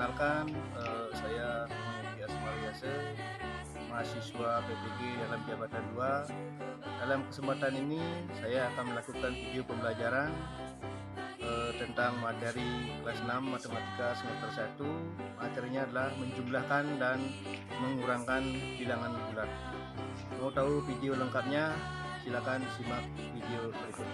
Perkenalkan, saya Muhammad Asmariase, mahasiswa PPG dalam jabatan 2. Dalam kesempatan ini saya akan melakukan video pembelajaran tentang materi kelas 6 Matematika semester 1. Materinya adalah menjumlahkan dan mengurangkan bilangan bulat. Mau tahu video lengkapnya? Silakan simak video berikut.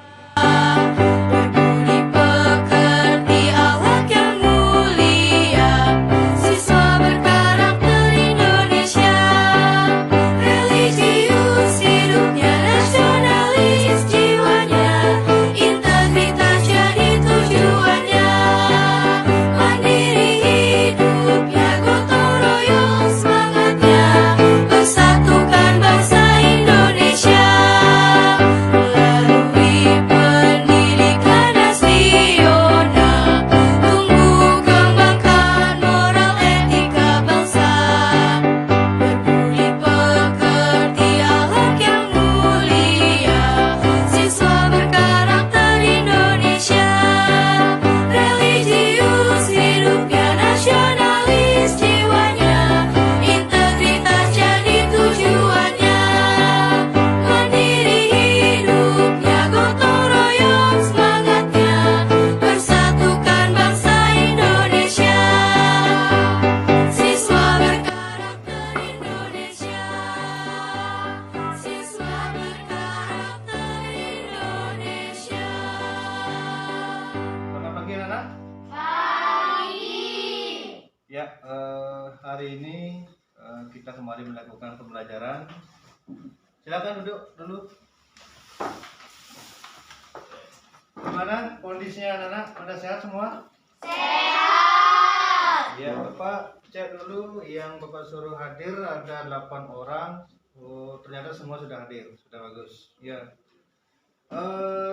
Ya, hari ini kita kembali melakukan pembelajaran. Silakan duduk dulu. Gimana kondisinya anak-anak? Pada sehat semua? Sehat. Ya, Bapak cek dulu yang Bapak suruh hadir ada 8 orang. Oh, ternyata semua sudah hadir, sudah bagus. Ya.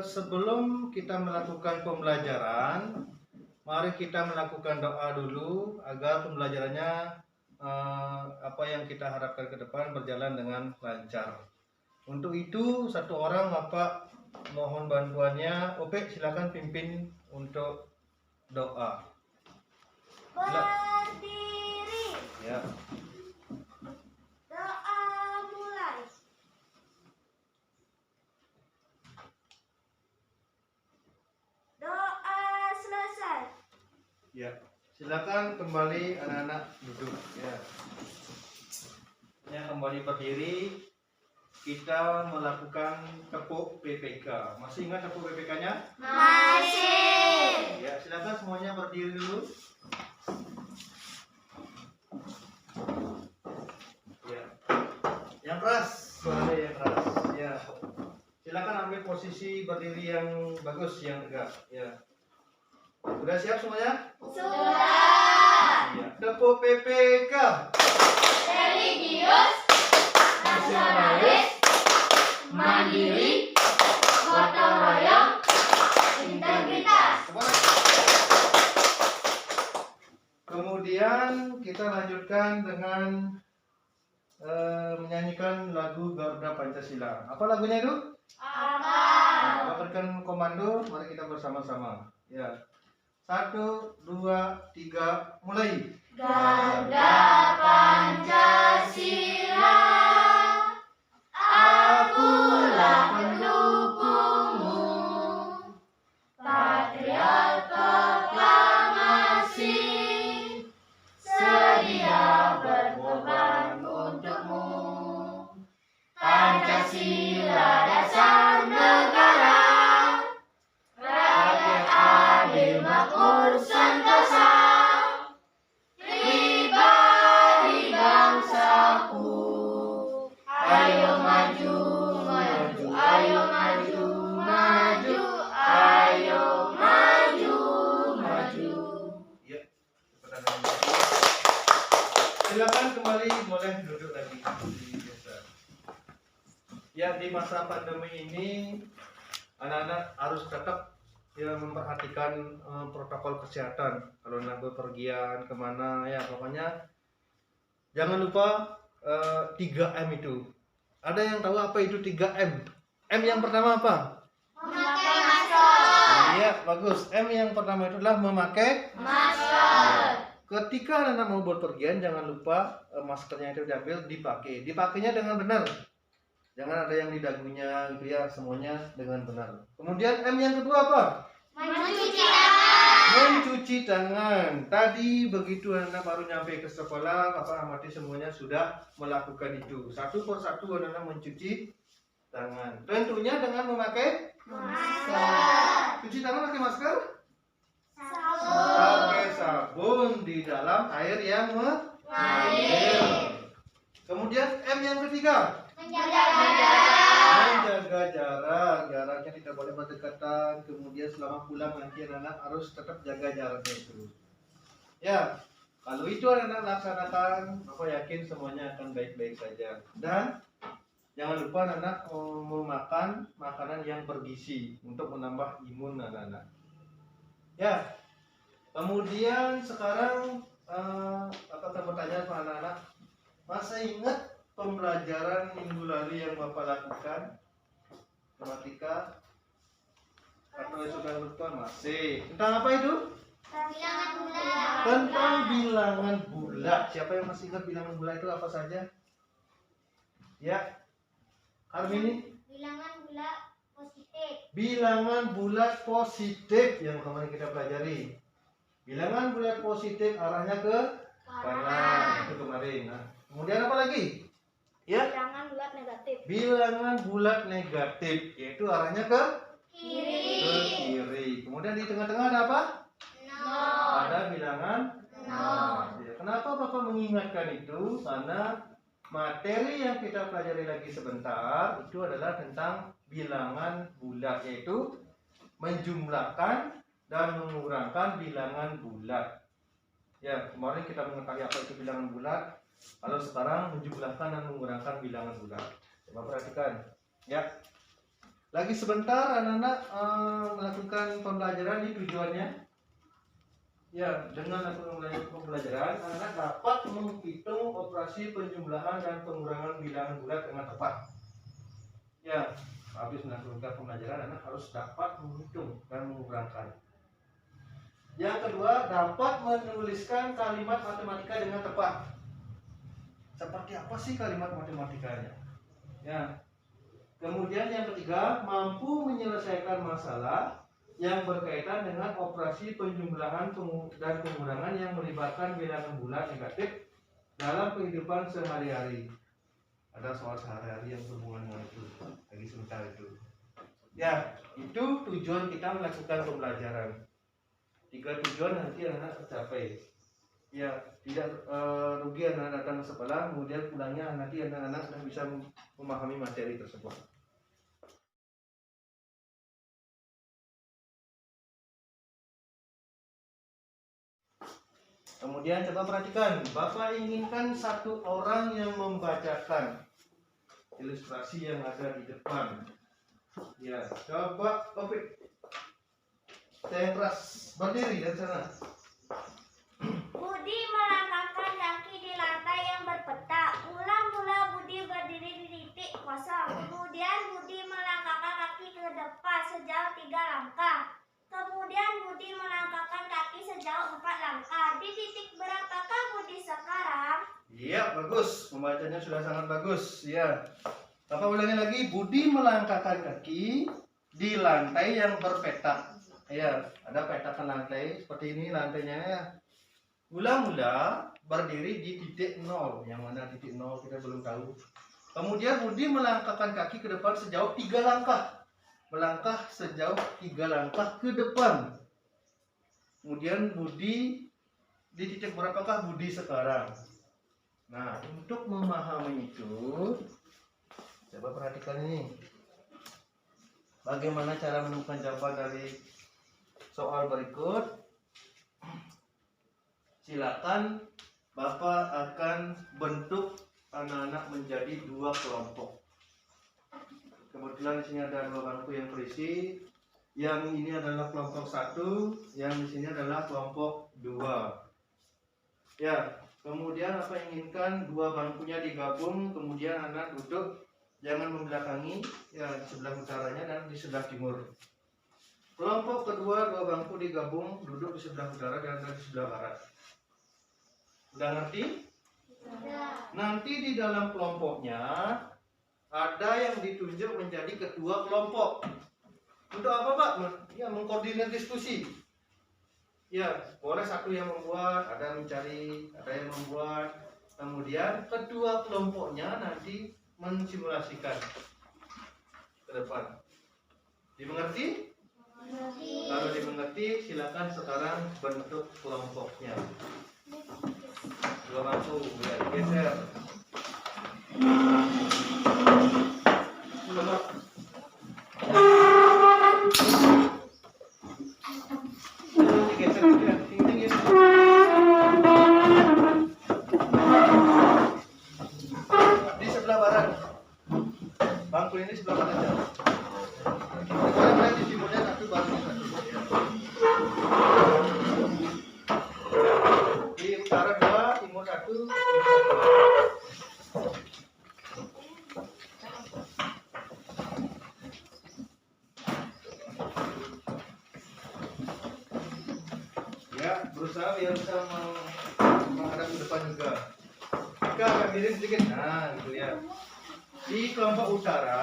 Sebelum kita melakukan pembelajaran, mari kita melakukan doa dulu agar pembelajarannya apa yang kita harapkan ke depan berjalan dengan lancar. Untuk itu satu orang Bapak mohon bantuannya. Ope, silakan pimpin untuk doa. Berdiri. Ya. Doa mulai. Doa selesai. Ya, silakan kembali anak-anak duduk. Ya. Ya, kembali berdiri. Kita melakukan tepuk PPK. Masih ingat tepuk PPK-nya? Masih. Ya, silakan semuanya berdiri dulu. Ya. Yang keras, suara yang keras. Ya. Silakan ambil posisi berdiri yang bagus, yang tegak. Ya. Sudah siap semuanya? Sudah. Ya. Tepuk PPK. Religius, nasionalis, mandiri, gotong royong, integritas. Kemudian kita lanjutkan dengan menyanyikan lagu Garuda Pancasila. Apa lagunya itu? Apa? Nah, berikan komando, mari kita bersama-sama. Ya. 1, 2, 3, mulai. Garuda Pancasila, akulah pendukungmu. Patriot proklamasi, sedia berkorban untukmu. Pancasila dasar negara, rakyat adil makmur sentosa. Pribadi bangsaku, ayo maju, maju, ayo maju, maju, ayo maju, maju. Ya. Silakan kembali, boleh duduk lagi. Biasa. Ya, di masa pandemi ini anak-anak harus tetap ya memperhatikan protokol kesehatan. Kalau nak bepergian kemana ya pokoknya jangan lupa 3M itu. Ada yang tahu apa itu 3M? M yang pertama apa? Memakai masker. Iya, bagus. M yang pertama itu adalah memakai Masker. ketika anak mau berpergian jangan lupa maskernya itu diambil, dipakai. Dipakainya dengan benar. Jangan ada yang di dagunya gitu ya, semuanya dengan benar. Kemudian M yang kedua apa? Mencuci tangan. Mencuci tangan. Tadi begitu anak baru nyampe ke sekolah, Bapak amati semuanya sudah melakukan itu. Satu persatu anak mencuci tangan. Tentunya dengan memakai Masker. cuci tangan pakai masker? Sabun. Pakai sabun di dalam air yang mengalir. Kemudian M yang ketiga, Menjaga jarak. menjaga jarak. Jaraknya tidak boleh berdekatan. Kemudian selama pulang nanti anak harus tetap jaga jaraknya itu. Ya, kalau itu anak laksanakan, Bapak yakin semuanya akan baik-baik saja. Dan jangan lupa anak memakan makanan yang bergizi untuk menambah imun anak-anak. Ya, kemudian sekarang Bapak bertanya sama anak-anak, masih ingat pembelajaran minggu lalu yang Bapak lakukan? Matematika? Atau sudah lupa? Masih. Tentang apa itu? Bilangan bulat. Tentang bilangan bulat. Siapa yang masih ingat bilangan bulat itu apa saja? Ya, Armini? Bilangan bulat positif. Bilangan bulat positif yang kemarin kita pelajari. Bilangan bulat positif arahnya ke kanan, itu kemarin. Nah, kemudian apa lagi? Ya, Bilangan bulat negatif. bilangan bulat negatif, yaitu arahnya ke Kiri. kiri. Kemudian di tengah-tengah ada apa? Nol. Ada bilangan Nol. ya, kenapa Bapak mengingatkan itu? Karena materi yang kita pelajari lagi sebentar itu adalah tentang bilangan bulat, yaitu menjumlahkan dan mengurangkan bilangan bulat. Ya, kemarin kita mengetahui apa itu bilangan bulat. Kalau sekarang menjumlahkan dan mengurangkan bilangan bulat. Coba perhatikan. Ya. Lagi sebentar anak-anak melakukan pembelajaran, ini tujuannya. Ya, dengan melakukan pembelajaran, anak-anak dapat menghitung operasi penjumlahan dan pengurangan bilangan bulat dengan tepat. Ya, habis melakukan pembelajaran, anak harus dapat menghitung dan mengurangkan. Yang kedua, dapat menuliskan kalimat matematika dengan tepat. Seperti apa sih kalimat matematikanya? Ya. Kemudian yang ketiga, mampu menyelesaikan masalah yang berkaitan dengan operasi penjumlahan dan pengurangan yang melibatkan bilangan bulat negatif dalam kehidupan sehari-hari. Ada soal sehari-hari yang berhubungan dengan itu. Lagi sebentar itu. Ya, itu tujuan kita melakukan pembelajaran. 3 tujuan nanti anak tercapai. Ya, tidak rugi anak datang ke sekolah, kemudian pulangnya nanti anak-anak sudah bisa memahami materi tersebut. Kemudian coba perhatikan, Bapak inginkan satu orang yang membacakan ilustrasi yang ada di depan. Ya, coba Topik. Saya keras, berdiri dari sana. Budi melangkahkan kaki di lantai yang berpetak. Mula-mula Budi berdiri di titik kosong. Kemudian Budi melangkahkan kaki ke depan sejauh 3 langkah. Kemudian Budi melangkahkan kaki sejauh 4 langkah. Di titik berapakah Budi sekarang? Iya, bagus. Pembacanya sudah sangat bagus. Ya. Bapak ulangi lagi. Budi melangkahkan kaki di lantai yang berpetak. Ya, ada petakan lantai seperti ini lantainya ya. Mula-mula berdiri di titik 0. Yang mana titik 0 kita belum tahu. Kemudian Budi melangkahkan kaki ke depan sejauh 3 langkah. Melangkah sejauh 3 langkah ke depan. Kemudian Budi di titik berapakah Budi sekarang? Nah, untuk memahami itu, coba perhatikan ini. Bagaimana cara menemukan jawaban dari soal berikut? Silakan Bapak akan bentuk anak-anak menjadi 2 kelompok. Kebetulan di sini ada 2 bangku yang berisi. Yang ini adalah kelompok 1, yang di sini adalah kelompok 2. Ya, kemudian Bapak inginkan 2 bangkunya digabung, kemudian anak duduk, jangan membelakangi, ya di sebelah utaranya dan di sebelah timur. Kelompok kedua 2 bangku digabung, duduk di sebelah utara dan di sebelah barat. Udah ngerti? Sudah. Nanti di dalam kelompoknya ada yang ditunjuk menjadi ketua kelompok. Untuk apa, Pak? Ya, mengkoordinir diskusi. Ya, boleh satu yang membuat, ada yang mencari, ada yang membuat. Kemudian kedua kelompoknya nanti mensimulasikan ke depan. Dimengerti? Kalau dimengerti, silakan sekarang bentuk kelompoknya. Dua masuk, ya, geser. Geser, ya, tinggi, geser. Di sebelah barat. Bangku ini sebelah barat aja. Kalau mulai di timurnya satu, baru satu. Di utara dua, timur satu, ya, berusaha biar bisa menghadap ke depan juga. Jika agak miring sedikit, nah gitu ya. Di kelompok utara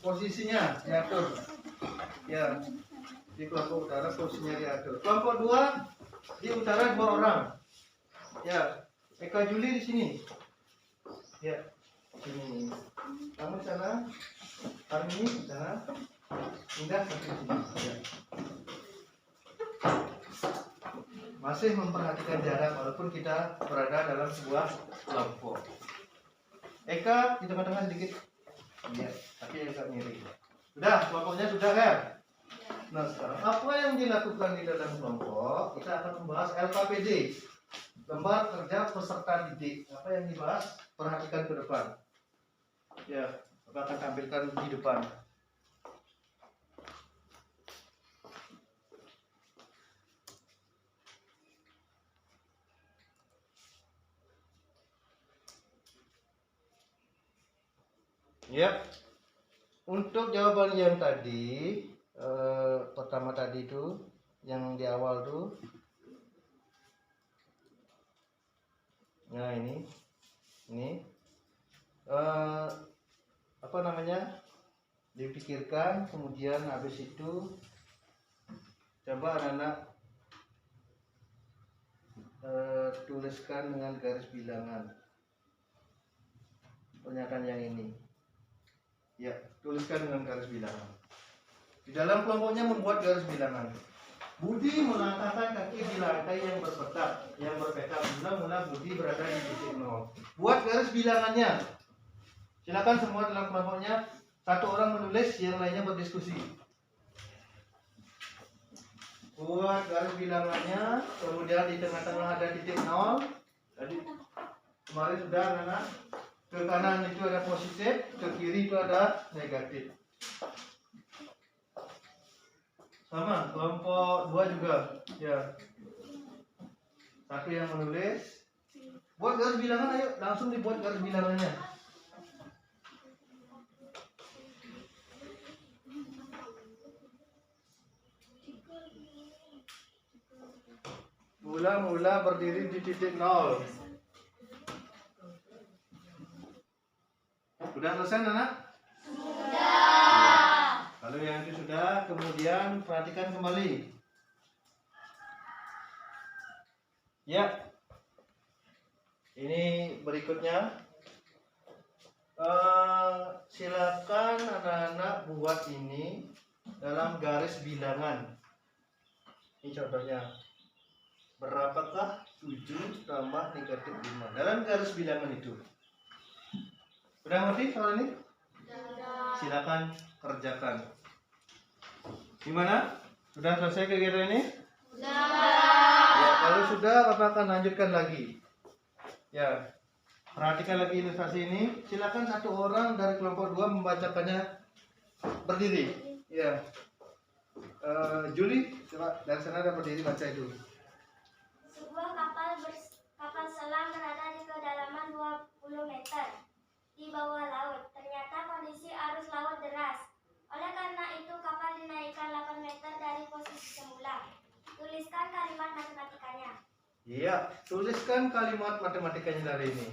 posisinya diatur, ya. Di kelompok utara posisinya diatur. Kelompok dua di utara 2 orang, ya. Eka Juli di sini, ya. Sini. Kamu di sana, Armi di sana, Indah di sini. Ya. Masih memperhatikan jarak walaupun kita berada dalam sebuah kelompok. Eka di tengah-tengah sedikit, ya, tapi agak miring. Sudah, kelompoknya sudah kan? Nah, sekarang apa yang dilakukan di dalam kelompok? Kita akan membahas LKPD, lembar kerja peserta didik. Apa yang dibahas? Perhatikan ke depan. Ya, Bapak akan tampilkan di depan. Ya, untuk jawaban yang tadi, pertama tadi itu, yang di awal tuh, nah ini, apa namanya, dipikirkan, kemudian habis itu, coba anak-anak tuliskan dengan garis bilangan pernyataan yang ini. Ya, tuliskan dengan garis bilangan. Di dalam kelompoknya membuat garis bilangan. Budi melangkahkan kaki di lantai yang berpetak. Mula-mula Budi berada di titik 0. Buat garis bilangannya. Silakan semua dalam kelompoknya. Satu orang menulis, yang lainnya berdiskusi. Buat garis bilangannya. Kemudian di tengah-tengah ada titik 0. Jadi kemarin sudah anak-anak. Ke kanan itu ada positif, ke kiri itu ada negatif. Sama, kelompok 2 juga. Ya. Satu yang menulis. Buat garis bilangan, ayo langsung dibuat garis bilangannya. Mula-mula berdiri di titik 0. Sudah selesai, anak? Sudah. Kalau yang itu sudah, kemudian perhatikan kembali. Ya. Ini berikutnya. Silakan anak-anak buat ini dalam garis bilangan. Ini contohnya. Berapakah 7 tambah negatif 5? Dalam garis bilangan itu. Sudah ngerti soal ini? Silakan kerjakan. Gimana? Sudah selesai kegiatan ini? Sudah. Ya, kalau sudah, Bapak akan lanjutkan lagi. Ya, perhatikan lagi ilustrasi ini. Silakan satu orang dari kelompok 2 membacakannya berdiri. Ya, Juli, coba dari sana ada berdiri baca itu. Sebuah kapal selam berada di kedalaman 20 meter di bawah laut. Ternyata kondisi arus laut deras. Oleh karena itu kapal dinaikkan 8 meter dari posisi semula. Tuliskan kalimat matematikanya. Iya, tuliskan kalimat matematikanya dari ini.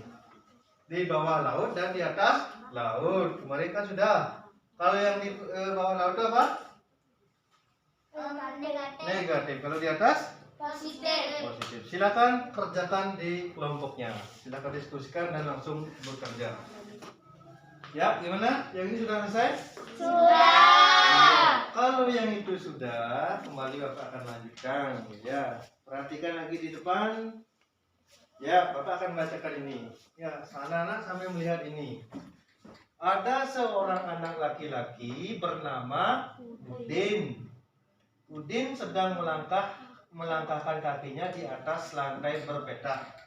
Di bawah laut dan di atas laut. Kemarin kan sudah. Kalau yang di bawah laut itu apa? Negatif. Kalau di atas? Positif. Silakan kerjakan di kelompoknya. Silakan diskusikan dan langsung bekerja. Ya, gimana? Yang ini sudah selesai? Sudah. Kalau yang itu sudah, kembali Bapak akan lanjutkan. Ya, perhatikan lagi di depan. Ya, Bapak akan bacakan ini. Ya, anak-anak sambil melihat ini. Ada seorang anak laki-laki bernama Udin. Udin sedang melangkahkan kakinya di atas lantai berpetak.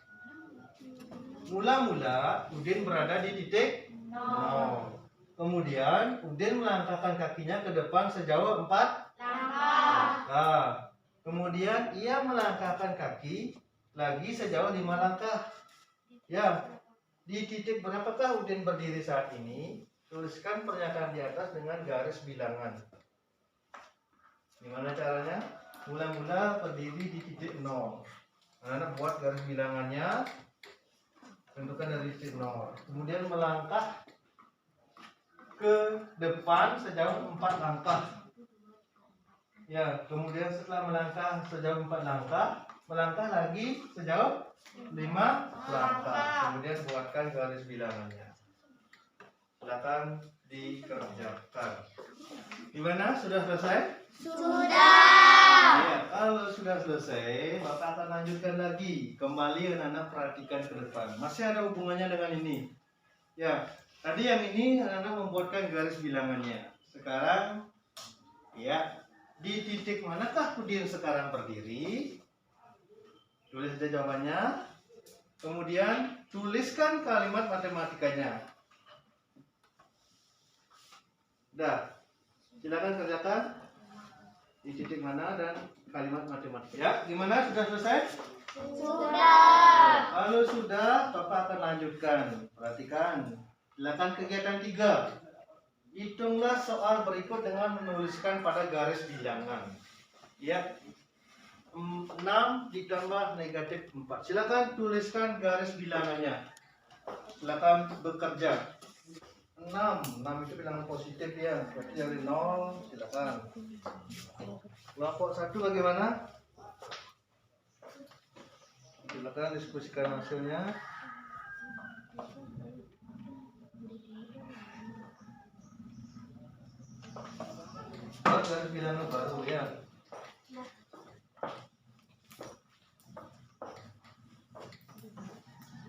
Mula-mula Udin berada di titik 0. Kemudian Udin melangkahkan kakinya ke depan sejauh 4 langkah. Kemudian ia melangkahkan kaki lagi sejauh 5 langkah. Ya, di titik berapakah Udin berdiri saat ini? Tuliskan pernyataan di atas dengan garis bilangan. Gimana caranya? Mula-mula berdiri di titik 0. Anak buat garis bilangannya. Tentukan dari titik 0. Kemudian melangkah ke depan sejauh 4 langkah. Ya, kemudian setelah melangkah sejauh 4 langkah, melangkah lagi sejauh 5 langkah. Kemudian buatkan garis bilangannya. Silakan dikerjakan. Gimana? Sudah selesai? Sudah. Ya, kalau sudah selesai, Bapak akan lanjutkan lagi. Kembali anak-anak perhatikan ke depan. Masih ada hubungannya dengan ini. Ya, tadi yang ini anak-anak membuatkan garis bilangannya. Sekarang, ya, di titik manakah Udin sekarang berdiri? Tulis saja jawabannya. Kemudian tuliskan kalimat matematikanya. Dah, silakan kerjakan di titik mana dan kalimat matematika. Ya, gimana? Sudah selesai? Sudah. Kalau sudah, Bapak akan lanjutkan. Perhatikan. Silakan kegiatan 3. Hitunglah soal berikut dengan menuliskan pada garis bilangan. Ya. 6 ditambah negatif 4. Silakan tuliskan garis bilangannya. Silakan bekerja. 6 itu bilangan positif ya. Berarti dari 0, silakan. Kelompok 1 bagaimana? Silakan diskusikan hasilnya. Buat garis bilangan baru ya.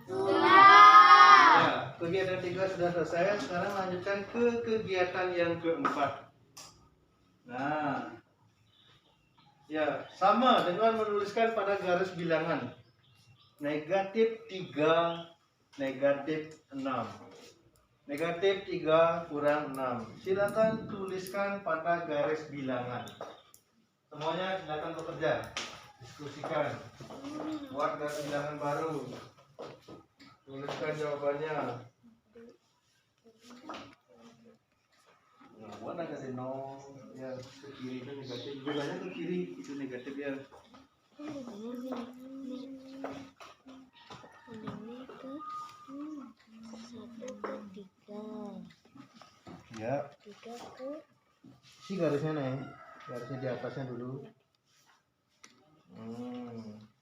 Ya, kegiatan 3 sudah selesai. Sekarang lanjutkan ke kegiatan yang keempat. Nah, ya, sama dengan menuliskan pada garis bilangan. Negatif 3, negatif 6. Negatif 3 kurang 6. Silakan tuliskan pada garis bilangan. Semuanya silakan bekerja. Diskusikan. Buat garis bilangan baru. Tuliskan jawabannya. Nah, buat negatif 0. Ya, ke kiri itu negatif. Lebih banyak ke kiri itu negatif ya. Ya. Si garisnya nih, garisnya di atasnya dulu.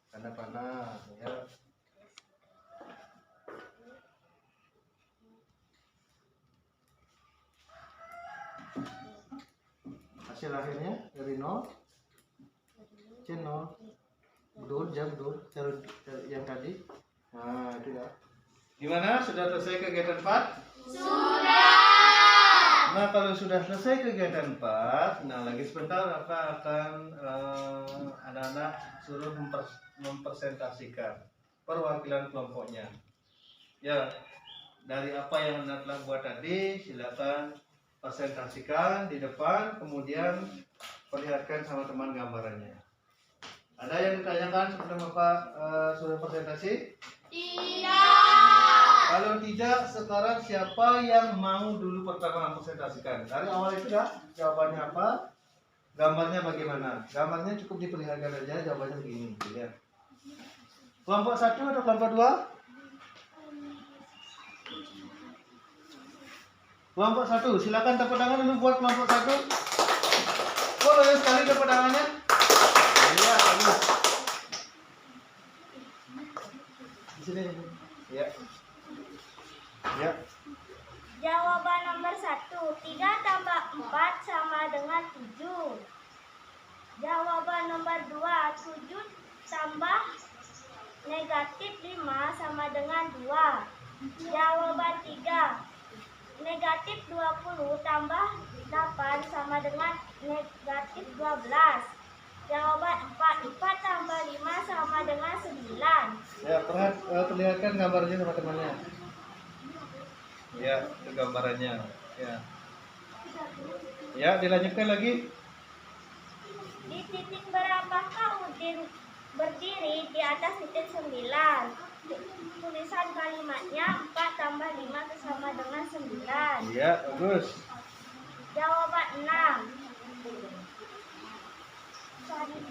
Tanda panah ya. Hasil akhirnya dari 0 C0 betul jam betul yang tadi. Nah itu ya. Gimana, sudah selesai kegiatan 4? Sudah. Nah kalau sudah selesai kegiatan 4, nah lagi sebentar apa akan anak-anak suruh mempresentasikan perwakilan kelompoknya. Ya, dari apa yang anak telah buat tadi silakan presentasikan di depan, kemudian perlihatkan sama teman gambarannya. Ada yang ditanyakan sebelum Bapak sudah presentasi? Tidak. Kalau tidak, sekarang siapa yang mau dulu pertama presentasikan? Dari awal itu dah jawabannya apa? Gambarnya bagaimana? Gambarnya cukup diperlihatkan aja, jawabannya begini, gitu ya. Kelompok 1 atau kelompok 2? Kelompok 1, silakan tepuk tangan dulu buat kelompok 1. Kok loyo sekali tepuk tangannya? Iya, bagus. Di sini. Ya. Ya. Jawaban nomor 1, 3 tambah 4 sama dengan 7. Jawaban nomor 2, 7 tambah negatif 5 sama dengan 2. Jawaban 3, negatif 20 tambah 8 sama dengan negatif 12. Jawaban 4, 4 tambah 5 sama dengan 9. Ya, perlihatkan gambarnya teman-temannya. Ya, itu gambarannya. Ya. Ya, dilanjutkan lagi. Di titik berapakah Udin berdiri di atas titik 9? Tulisan kalimatnya 4 tambah 5 sama dengan 9. Iya, bagus. Jawaban 6. Sampai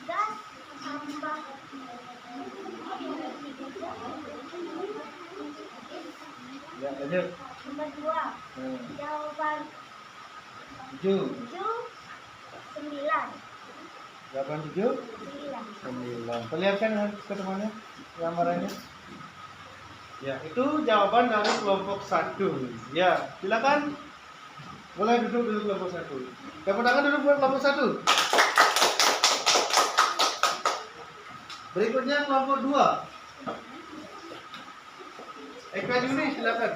11 tambah Ya, lanjut. nomor 2. Jawaban 7. 9. Jawaban 7. 9. Perlihatkan ke temannya gambarannya. Ya, itu jawaban dari kelompok 1. Ya, silakan. Boleh duduk dulu kelompok 1. Tepuk tangan dulu buat kelompok 1. Berikutnya kelompok 2. Eka Juni, silakan.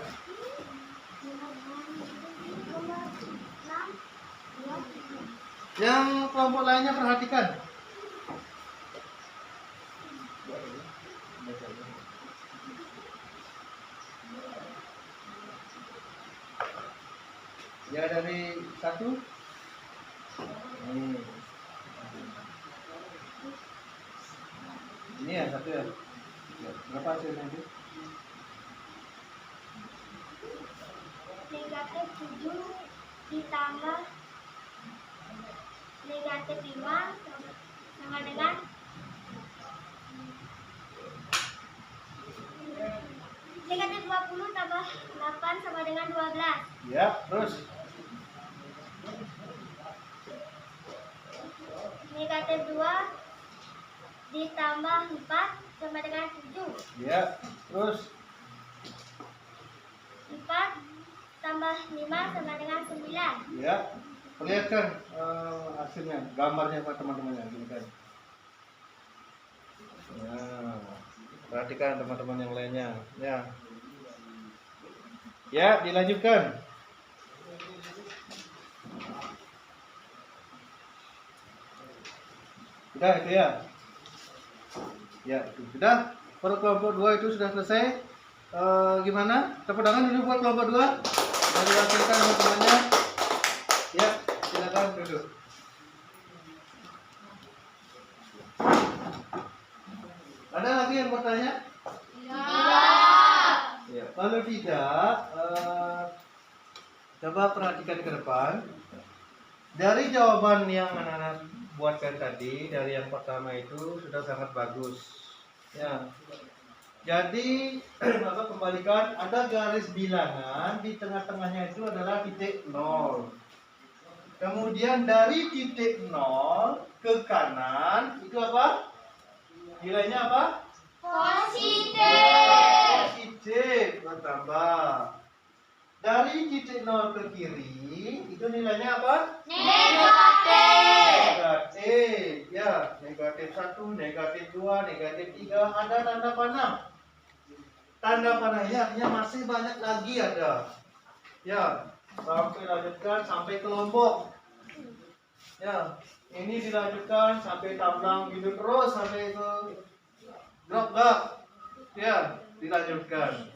Yang kelompok lainnya perhatikan. Ya, dari 1. Ini ya 1 ya. Berapa hasilnya nanti? Negatif 7 ditambah negatif 5 sama dengan negatif 20 tambah 8 sama dengan 12. Ya, terus. Negatif 2 ditambah 4 sama dengan 7. Ya, terus. 4 tambah 5 sama dengan 9. Ya, perlihatkan hasilnya, gambarnya buat teman-temannya. Ya, perhatikan teman-teman yang lainnya. Ya, ya, dilanjutkan. Sudah itu ya. Ya, itu sudah. Per kelompok 2 itu sudah selesai. Gimana? Tepuk tangan dulu buat kelompok 2. Mari hasilkan teman-temannya. Ya, silakan duduk. Ada lagi yang bertanya? Ya. Kalau tidak, coba perhatikan ke depan. Dari jawaban yang anak-anak buatkan tadi, dari yang pertama itu sudah sangat bagus. Ya. Jadi, Bapak kembalikan, ada garis bilangan, di tengah-tengahnya itu adalah titik 0. Kemudian dari titik 0 ke kanan, itu apa? Nilainya apa? Positif, bertambah. Dari titik 0 ke kiri, itu nilainya apa? Negatif. Ya, negatif 1, negatif 2, negatif 3, ada tanda panah. Tanda panahnya artinya masih banyak lagi ada. Ya, sampai lanjutkan sampai kelompok. Ya, ini dilanjutkan sampai tablang gitu terus sampai ke drop gak? Ya, dilanjutkan.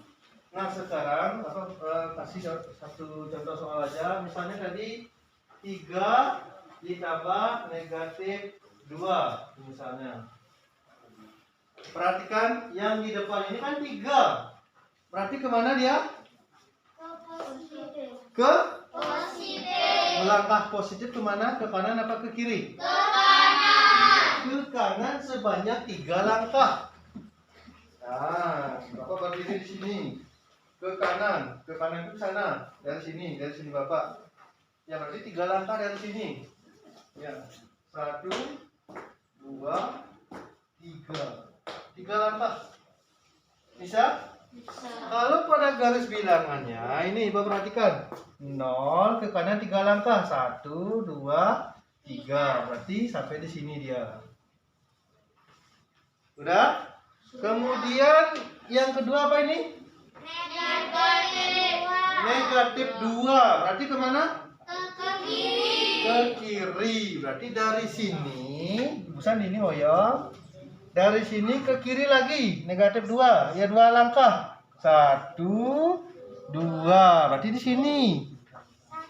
Nah, sekarang kasih satu contoh soal aja. Misalnya tadi 3 ditambah negatif 2 misalnya. Perhatikan yang di depan ini kan 3. Berarti kemana dia? Ke Positif. Melangkah positif kemana? Ke kanan apa ke kiri? Ke kanan. Ke kanan sebanyak 3 langkah. Nah, Bapak berdiri di sini. Ke kanan itu ke sana. Dari sini Bapak. Ya, berarti 3 langkah dari sini. Ya, 1, 2, 3. 3 langkah. Bisa? Bisa. Kalau pada garis bilangannya, ini Ibu perhatikan. 0 ke kanan 3 langkah. 1, 2, 3. Berarti sampai di sini dia. Udah? Kemudian yang kedua apa ini? Negatif 2. Berarti kemana? Ke kiri. Ke kiri. Berarti dari sini, bukan ini Hoyo. Dari sini ke kiri lagi, negatif 2. Ya 2 langkah. 1, 2. Berarti di sini.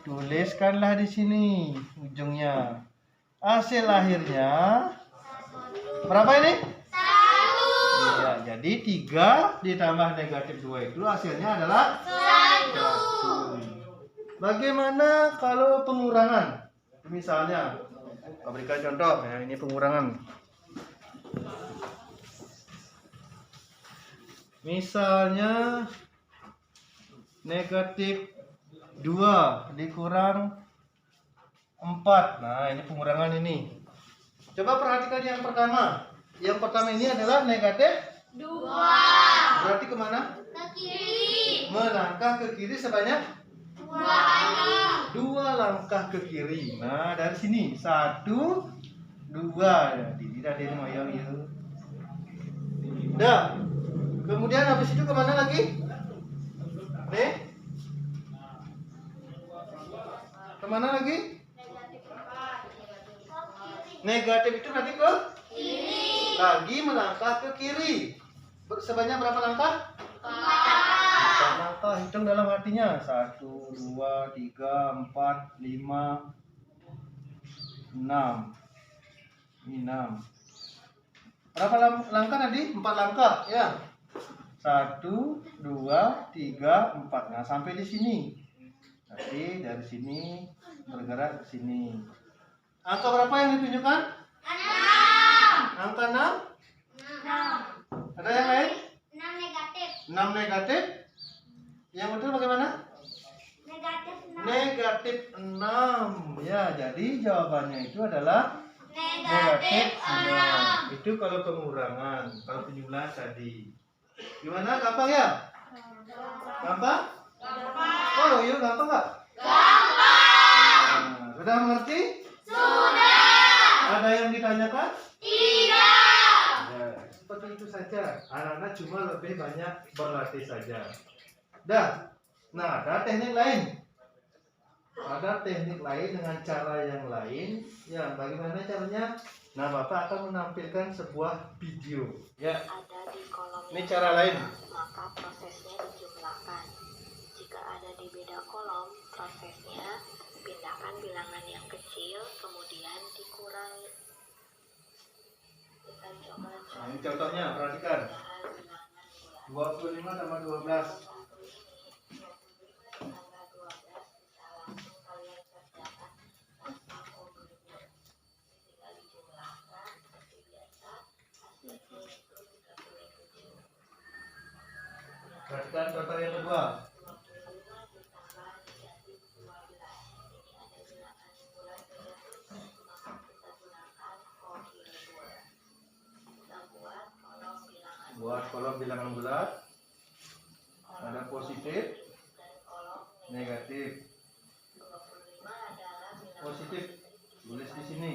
Tuliskanlah di sini ujungnya. Hasil akhirnya berapa ini? 1. Ya, jadi 3 ditambah negatif 2 itu hasilnya adalah 1. Bagaimana kalau pengurangan? Misalnya, saya berikan contoh ya, ini pengurangan. Misalnya negatif 2 dikurang 4. Nah, ini pengurangan ini. Coba perhatikan yang pertama. Yang pertama ini adalah negatif 2. berarti kemana? Ke kiri. Melangkah ke kiri sebanyak 2. 2 langkah ke kiri. Nah, dari sini 1, 2. Ya, tidak ada yang moyang ya. Dah. Kemudian habis itu kemana lagi? Nih? Kemana lagi? Negatif itu nanti ke Kiri. lagi melangkah ke kiri. Sebanyak berapa langkah? 4. 4 langkah. Hitung dalam hatinya. 1, 2, 3, 4, 5, 6. Ini 6. Berapa langkah tadi? 4 langkah, ya. 1, 2, 3, 4. Nah, sampai di sini. Nanti dari sini bergerak ke sini. Angka berapa yang ditunjukkan? 6. Angka 6? 6. Ada yang lain? 6 negatif. 6 negatif. Yang betul bagaimana? Negatif 6. Negatif 6. Ya, jadi jawabannya itu adalah Negatif 6. Itu kalau pengurangan. Kalau penjumlahan tadi. Gimana? Gampang ya? Gampang? Oh, iya gampang nggak? Gampang. Nah, sudah mengerti? Sudah. Ada yang ditanyakan? Tidak. Ya, seperti itu saja. Anak-anak cuma lebih banyak berlatih saja. Dah. Nah, ada teknik lain. Ada teknik lain dengan cara yang lain. Ya, bagaimana caranya? Nah, Bapak akan menampilkan sebuah video. Ya, Ada di kolom ini yang cara lain. maka prosesnya dijumlahkan. Jika ada di beda kolom, prosesnya pindahkan bilangan yang kecil, kemudian dikurangi. Kita coba Nah, ini contohnya, perhatikan. bilangan 25 tambah 12. tanggal 12 bisa langsung kalian kerjakan tanpa formula. Tinggal dijumlahkan seperti biasa, hasilnya itu 37. Perhatikan contoh yang kedua. 25 ditambah negatif 12. Ini ada bilangan bulan negatif, maka kita gunakan formula. Kita buat kolom bilangan Buat kolom bilangan bulat. Ada positif, dan kolom negatif. 25 adalah bilangan Positif, tulis di sini.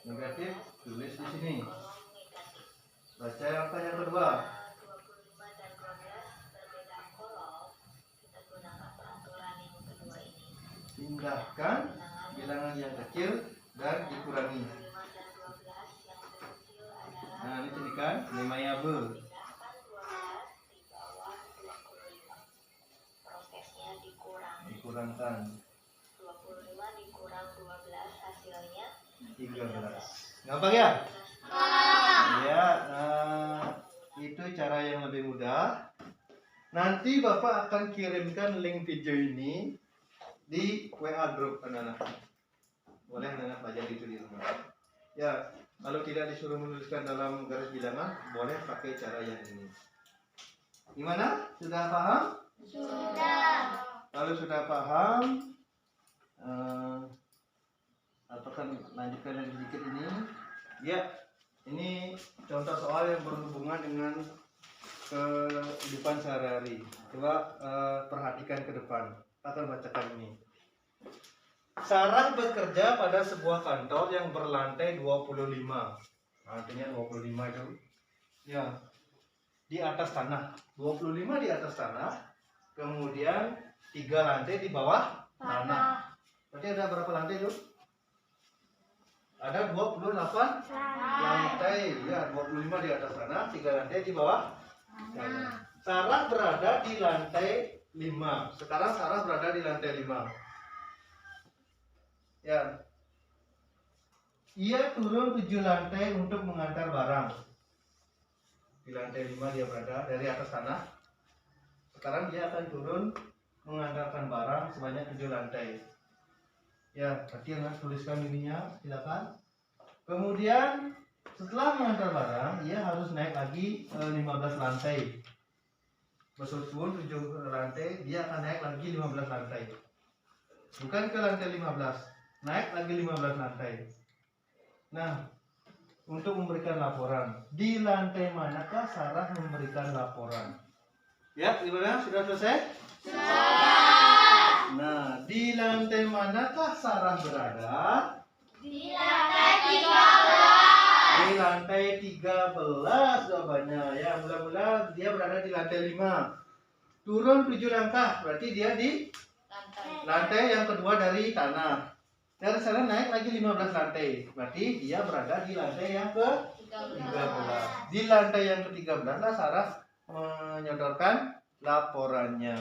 Negatif, tulis di sini. Baca angka yang kedua. 25 dan 12 berbeda kolom. Kita gunakan peraturan yang kedua ini. Pindahkan bilangan yang kecil dan dikurangi. 5 dan 12 yang kecil adalah Nah, ini tulikan 5 ya be. pindahkan 12 di bawah 25. Prosesnya dikurangi. Dikurangkan 25 dikurang 12 hasilnya 13. Gampang ya? Ya, itu cara yang lebih mudah. Nanti Bapak akan kirimkan link video ini di WA grup anak-anak. Boleh anak-anak belajar itu di rumah. Ya, kalau tidak disuruh menuliskan dalam garis bilangan, boleh pakai cara yang ini. Gimana? Sudah paham? Sudah. Kalau sudah paham, apakah lanjutkan lagi sedikit ini? Ya, ini contoh soal yang berhubungan dengan kehidupan sehari-hari. Coba perhatikan ke depan. Akan bacakan ini. Sarah bekerja pada sebuah kantor yang berlantai 25. Artinya 25 itu. Ya. Di atas tanah. 25 di atas tanah. Kemudian 3 lantai di bawah tanah. Berarti ada berapa lantai itu? Ada 28 lantai. Ya, 25 di atas tanah, 3 lantai di bawah tanah. Sarah berada di lantai 5. Sekarang Sarah berada di lantai 5. Ya. Ia turun 7 lantai untuk mengantar barang. Di lantai 5 dia berada dari atas tanah. Sekarang dia akan turun mengantarkan barang sebanyak 7 lantai. Ya, berarti yang tuliskan ininya, silakan. Kemudian setelah mengantar barang, ia harus naik lagi 15 lantai. Bersusun 7 lantai, dia akan naik lagi 15 lantai. Bukan ke lantai 15, naik lagi 15 lantai. Nah, untuk memberikan laporan, di lantai manakah Sarah memberikan laporan? Ya, gimana? Sudah selesai? Sudah. Nah, di lantai manakah Sarah berada? Di lantai 13. Di lantai 13 jawabannya. Ya, mula-mula dia berada di lantai 5. Turun 7 langkah, berarti dia di lantai yang kedua dari tanah. Dari sana naik lagi 15 lantai, berarti dia berada di lantai yang ke-13. Di lantai yang ke-13 lah Sarah menyodorkan laporannya.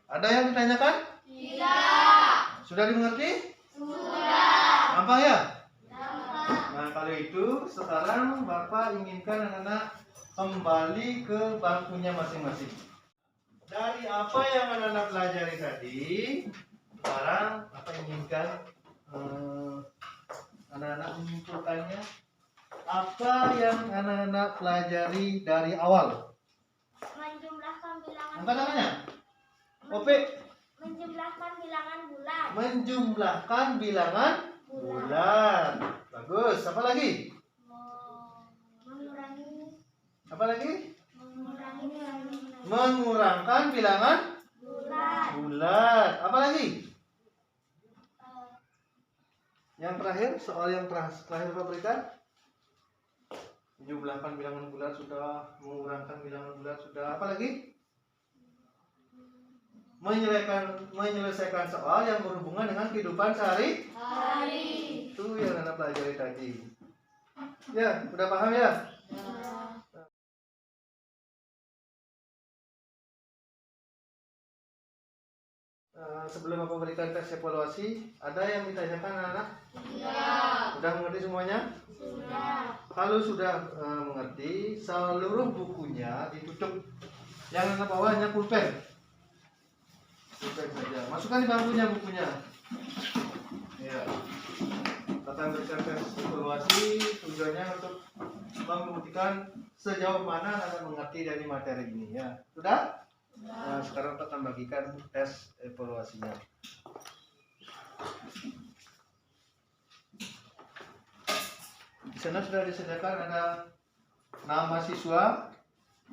Ada yang ditanyakan? Tidak. Sudah dimengerti? Sudah. Gampang ya? Gampang. Nah, kalau itu sekarang Bapak inginkan anak-anak kembali ke bangkunya masing-masing. Dari apa yang anak-anak pelajari tadi, sekarang Bapak inginkan anak-anak menyimpulkannya. Apa yang anak-anak pelajari dari awal? Menjumlahkan bilangan. Apa namanya? Ope. Menjumlahkan bilangan bulan. Menjumlahkan bilangan bulan. Bagus. Apa lagi? Mengurangi. Apa lagi? Mengurangi. Mengurangkan bilangan Bulan. bulan. Apa lagi? Yang terakhir, soal yang terakhir Bapak berikan. Menjumlahkan bilangan bulan sudah, mengurangkan bilangan bulan sudah. Apa lagi? Menyelesaikan soal yang berhubungan dengan kehidupan sehari-hari. Itu yang anak pelajari tadi. Ya, udah paham ya? Sebelum Bapak berikan tes evaluasi, ada yang ditanyakan anak-anak? Tidak. Sudah mengerti semuanya? Sudah. Kalau sudah mengerti, seluruh bukunya ditutup. Yang anak bawa hanya pulpen. Pulpen saja. Masukkan di bangkunya bukunya. Ya. Akan berikan tes evaluasi, tujuannya untuk membuktikan sejauh mana anak mengerti dari materi ini. Ya, sudah? Nah, sekarang kita akan bagikan tes evaluasinya. Di sana sudah disediakan ada nama siswa,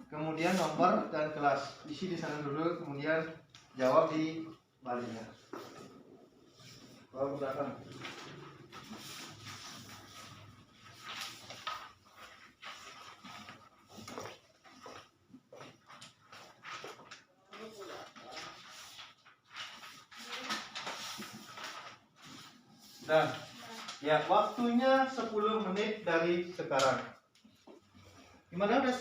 kemudian nomor dan kelas. Isi di sana dulu, kemudian jawab di baliknya. Bawa ke belakang. Nah, ya waktunya 10 menit dari sekarang. Gimana, udah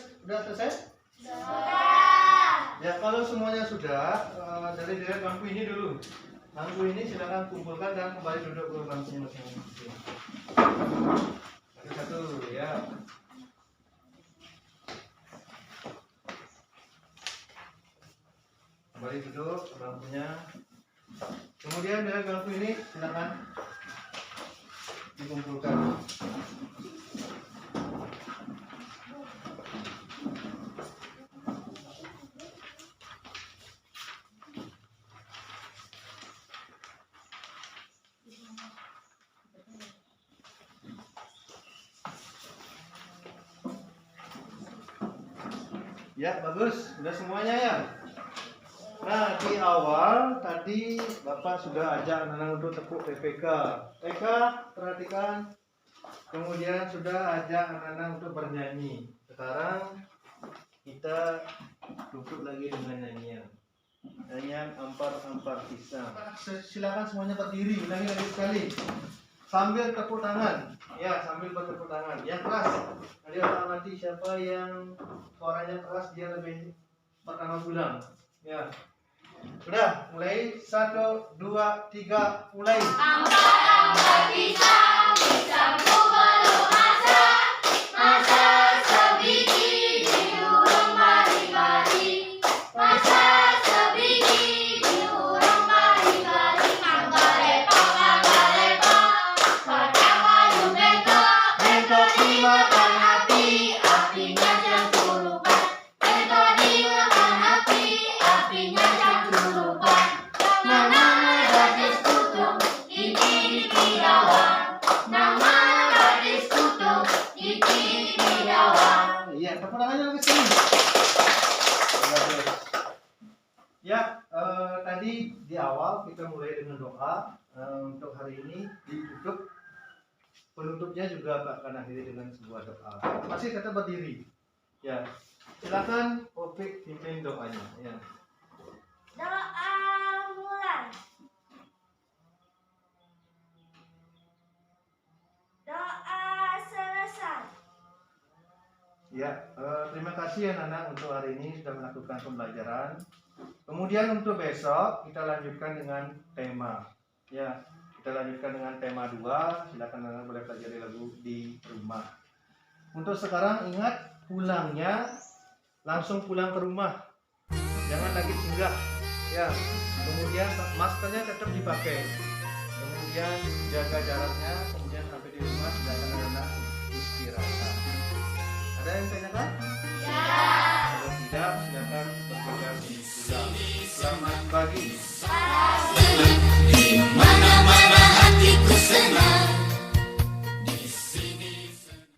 selesai? Sudah. Ya kalau semuanya sudah, dari bangku ini dulu. Bangku ini silakan kumpulkan dan kembali duduk ke bangkunya masing-masing. Satu ya. dikumpulkan. Ya, bagus. Sudah semuanya ya. Nah, di awal tadi Bapak sudah ajak anak-anak untuk tepuk PPK. Eka, perhatikan. Kemudian sudah ajak anak-anak untuk bernyanyi. Sekarang kita tutup lagi dengan nyanyian. Nyanyian ampar-ampar pisang. Silakan semuanya berdiri. Ulangi lagi sekali. Sambil tepuk tangan. Ya, sambil bertepuk tangan. Yang keras. Nanti orang nanti siapa yang suaranya keras dia lebih pertama pulang. Ya. Sudah, mulai 1, 2, 3, mulai. Ampar-ampar pisang, pisangku belum masak, masak sebiji diurung bari-bari, masak sebiji diurung bari-bari, mangga lepok, batang kayu bengkok dimakan api, apinya cengkulupan, bengkok dimakan api, apinya cengkulupan. Nama gadis kutung, ini Pirawang. Nama gadis kutung, ini Pirawang. Iya, tepuk tangannya ke sini. Bagus. Ya, tadi di awal kita mulai dengan doa. Untuk hari ini ditutup. Penutupnya juga akan akhiri dengan sebuah doa. Masih tetap berdiri. Ya, silakan Opik pimpin doanya. Ya. Doa mulai. Doa selesai. Ya, terima kasih anak-anak untuk hari ini sudah melakukan pembelajaran. Kemudian untuk besok kita lanjutkan dengan tema. Ya, kita lanjutkan dengan tema 2. Silakan anak-anak boleh pelajari lagu di rumah. Untuk sekarang ingat pulangnya langsung pulang ke rumah. Jangan lagi singgah. Ya, kemudian maskernya tetap dipakai. Kemudian jaga jaraknya.